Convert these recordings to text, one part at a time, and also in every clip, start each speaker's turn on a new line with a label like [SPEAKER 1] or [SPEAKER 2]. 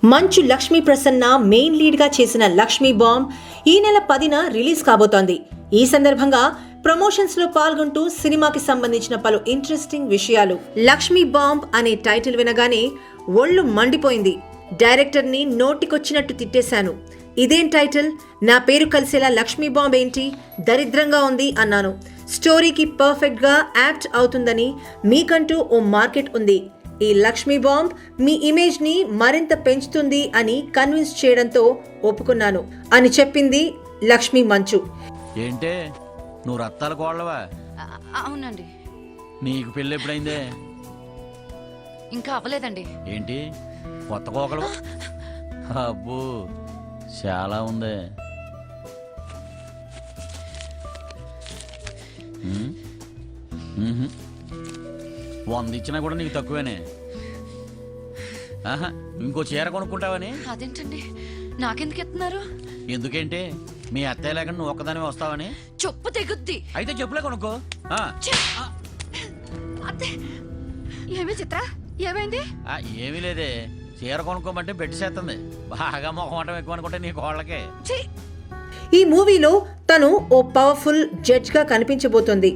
[SPEAKER 1] మంచు Lakshmi Prasanna main lead గా చేసిన లక్ష్మీ బాంబ్ ఈ నెల 10న రిలీజ్ కాబోతోంది. ఈ సందర్భంగా ప్రమోషన్స్ లో పాల్గొంటూ సినిమాకి సంబంధించిన పలు ఇంట్రెస్టింగ్ విషయాలు. లక్ష్మీ బాంబ్ అనే టైటిల్ వినగానే ఒళ్ళు మండిపోయింది. డైరెక్టర్ ని నోటికొచ్చినట్టు తిట్టేశాను. ఇదేం టైటిల్, నా పేరు కలిసేలా లక్ష్మీ బాంబ్ ఏంటి, దరిద్రంగా ఉంది అన్నాను. స్టోరీకి పర్ఫెక్ట్ గా యాప్ట్ అవుతుందని, మీకంటూ ఓ మార్కెట్ ఉంది, ఈ లక్ష్మీ బాంబ్ మీ ఇమేజ్ ని మరింత పెంచుతుంది అని కన్విన్స్ చేయడంతో ఒప్పుకున్నాను అని చెప్పింది లక్ష్మీ మంచు.
[SPEAKER 2] ఏంటే నువ్వు రత్తాల కోళ్ళవా?
[SPEAKER 3] అవునండి.
[SPEAKER 2] నీకు పెళ్ళి ఎప్పుడైందే?
[SPEAKER 3] ఇంకా అవ్వలేదండి.
[SPEAKER 2] ఏంటి కొత్త కోకలు? అబ్బో చాలా ఉందే. వంద ఇచ్చినా కూడా నీకు తక్కువేనే. ఆహా, ఇంకో చీర కొనుక్కుంటావని?
[SPEAKER 3] అదేంటండి, నాకెందుకు ఎత్తున్నారు?
[SPEAKER 2] ఎందుకేంటి మీ అత్తయ్య లేకుండా నువ్వు ఒక్కదాని వస్తావని?
[SPEAKER 3] చెప్పు తెగుద్ది.
[SPEAKER 2] అయితే చెప్పులే కొనుక్కో.
[SPEAKER 3] ఏమి చిత్ర, ఏమైంది?
[SPEAKER 2] ఏమీ లేదే, చీర కొనుక్కోమంటే బెడ్ చేస్తుంది. బాగా మొహమాటం ఎక్కువ అనుకుంటే నీ కోళ్ళకే.
[SPEAKER 1] ఈ మూవీలో తను ఓ పవర్ఫుల్ జడ్జ్ గా కనిపించబోతోంది.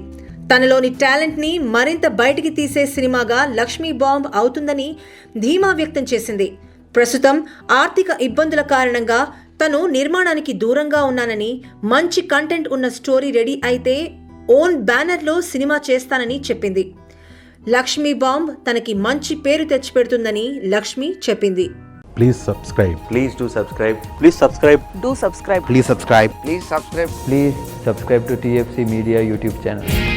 [SPEAKER 1] తనలోని టాలెంట్ ని మరింత బయటికి తీసే సినిమాగా లక్ష్మీ బాంబ్ అవుతుందని ధీమా వ్యక్తం చేసింది. ప్రస్తుతం ఆర్థిక ఇబ్బందుల కారణంగా తను నిర్మాణానికి దూరంగా ఉన్నానని, మంచి కంటెంట్ ఉన్న స్టోరీ రెడీ అయితే ఓన్ బ్యానర్లో సినిమా చేస్తానని చెప్పింది. లక్ష్మీ బాంబ్ తనకి మంచి పేరు తెచ్చిపెడుతుందని లక్ష్మి చెప్పింది.
[SPEAKER 4] Please subscribe.
[SPEAKER 5] Please do subscribe. Please subscribe.
[SPEAKER 3] Do subscribe.
[SPEAKER 4] Please subscribe.
[SPEAKER 5] Please subscribe.
[SPEAKER 6] Please subscribe to TFC Media YouTube channel.